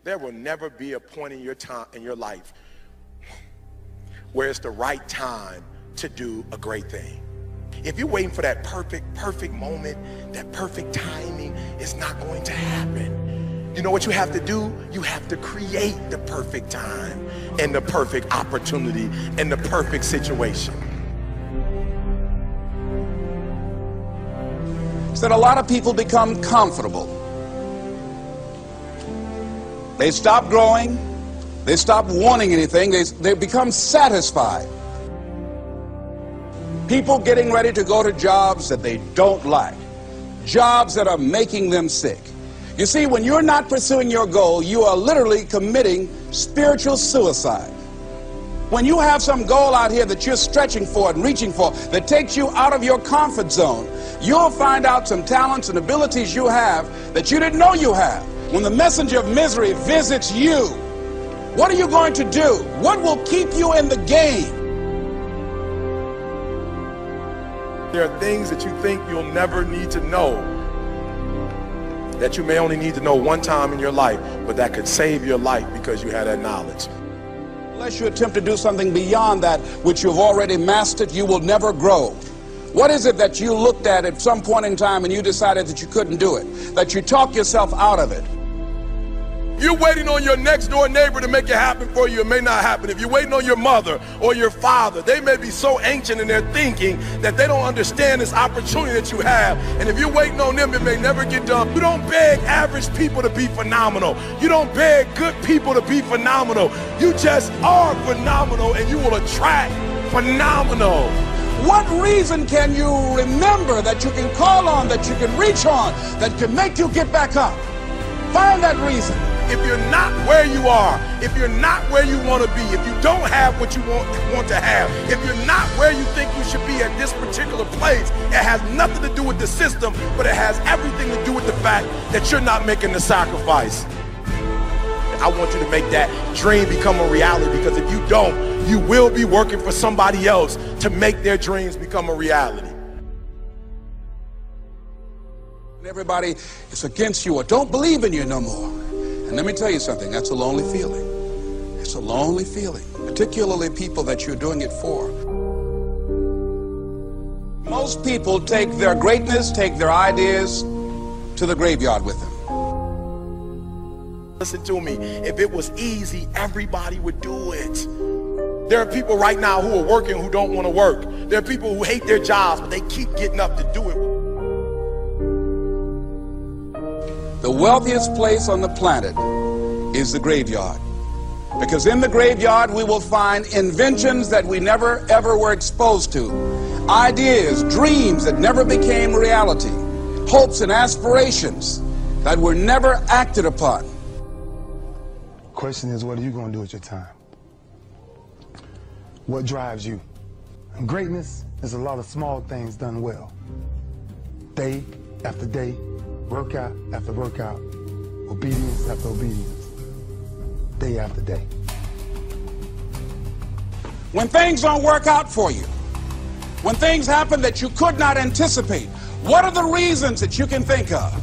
There will never be a point in your life where it's the right time to do a great thing. If you're waiting for that perfect moment, that perfect timing, it's not going to happen. You know what you have to do? You have to create the perfect time and the perfect opportunity and the perfect situation. So that a lot of people become comfortable. They stop growing. They stop wanting anything. They become satisfied. People getting ready to go to jobs that they don't like. Jobs that are making them sick. You see, when you're not pursuing your goal, you are literally committing spiritual suicide. When you have some goal out here that you're stretching for and reaching for that takes you out of your comfort zone, you'll find out some talents and abilities you have that you didn't know you have. When the messenger of misery visits you, what are you going to do? What will keep you in the game? There are things that you think you'll never need to know, that you may only need to know one time in your life, but that could save your life because you had that knowledge. Unless you attempt to do something beyond that which you've already mastered, you will never grow. What is it that you looked at some point in time and you decided that you couldn't do it, that you talked yourself out of it? You're waiting on your next door neighbor to make it happen for you. It may not happen. If you're waiting on your mother or your father, they may be so ancient in their thinking that they don't understand this opportunity that you have. And if you're waiting on them, it may never get done. You don't beg average people to be phenomenal. You don't beg good people to be phenomenal. You just are phenomenal, and you will attract phenomenal. What reason can you remember that you can call on, that you can reach on, that can make you get back up? Find that reason. If you're not where you are, if you're not where you want to be, if you don't have what you want to have, if you're not where you think you should be at this particular place, it has nothing to do with the system, but it has everything to do with the fact that you're not making the sacrifice. I want you to make that dream become a reality, because if you don't, you will be working for somebody else to make their dreams become a reality. Everybody is against you or don't believe in you no more. And let me tell you something, that's a lonely feeling. It's a lonely feeling, particularly people that you're doing it for. Most people take their greatness, take their ideas to the graveyard with them. Listen to me, if it was easy, everybody would do it. There are people right now who are working who don't want to work. There are people who hate their jobs, but they keep getting up to do it. The wealthiest place on the planet is the graveyard. Because in the graveyard we will find inventions that we never ever were exposed to. Ideas, dreams that never became reality. Hopes and aspirations that were never acted upon. Question is, what are you going to do with your time? What drives you? And greatness is a lot of small things done well. Day after day, workout after workout, obedience after obedience, day after day. When things don't work out for you, when things happen that you could not anticipate, what are the reasons that you can think of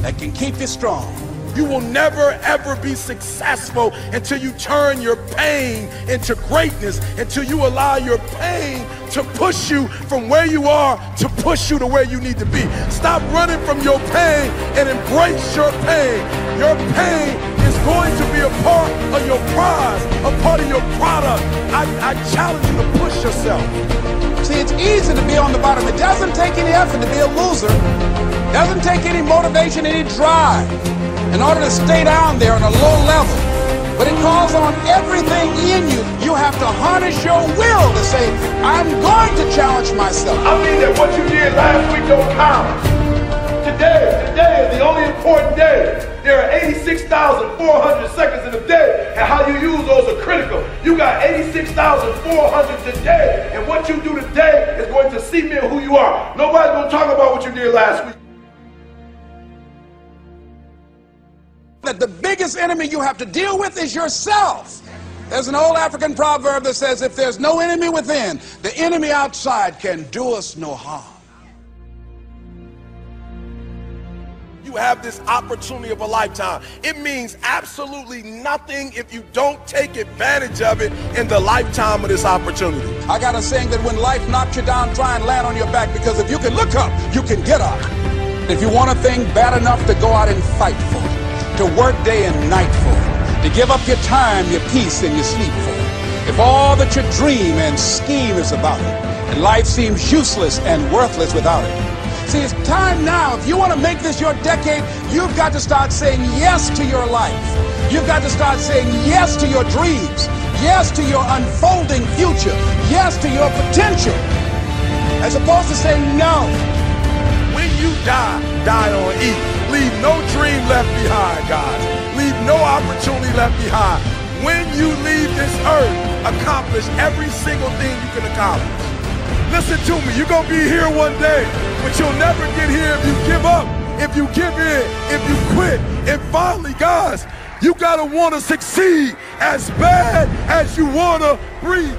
that can keep you strong? You will never ever be successful until you turn your pain into greatness, until you allow your pain to push you from where you are to push you to where you need to be. Stop running from your pain and embrace your pain. Your pain is going to be a part of your prize, a part of your product. I challenge you to push yourself. See, it's easy to be on the bottom. It doesn't take any effort to be a loser. It doesn't take any motivation, any drive in order to stay down there on a low level. But it calls on everything in you. You have to harness your will to say, I'm going to challenge myself. I mean that what you did last week don't count. Today is the only important day. There are 86,400 seconds in a day, and how you use those are critical. You got 86,400 today, and what you do today is going to cement who you are. Nobody's going to talk about what you did last week. That the biggest enemy you have to deal with is yourself. There's an old African proverb that says, if there's no enemy within, the enemy outside can do us no harm. You you have this opportunity of a lifetime. It means absolutely nothing if you don't take advantage of it in the lifetime of this opportunity. I got a saying that when life knocks you down, try and land on your back, because if you can look up, you can get up. If you want a thing bad enough to go out and fight for it, to work day and night for it, to give up your time, your peace, and your sleep for it, if all that you dream and scheme is about it, and life seems useless and worthless without it. See, it's time now. If you want to make this your decade, you've got to start saying yes to your life. You've got to start saying yes to your dreams, yes to your unfolding future, yes to your potential, as opposed to saying no. When you die, die on E. Leave no dream left behind, guys. Leave no opportunity left behind. When you leave this earth, accomplish every single thing you can accomplish. Listen to me, you're going to be here one day, but you'll never get here if you give up, if you give in, if you quit. And finally, guys, you got to want to succeed as bad as you want to breathe.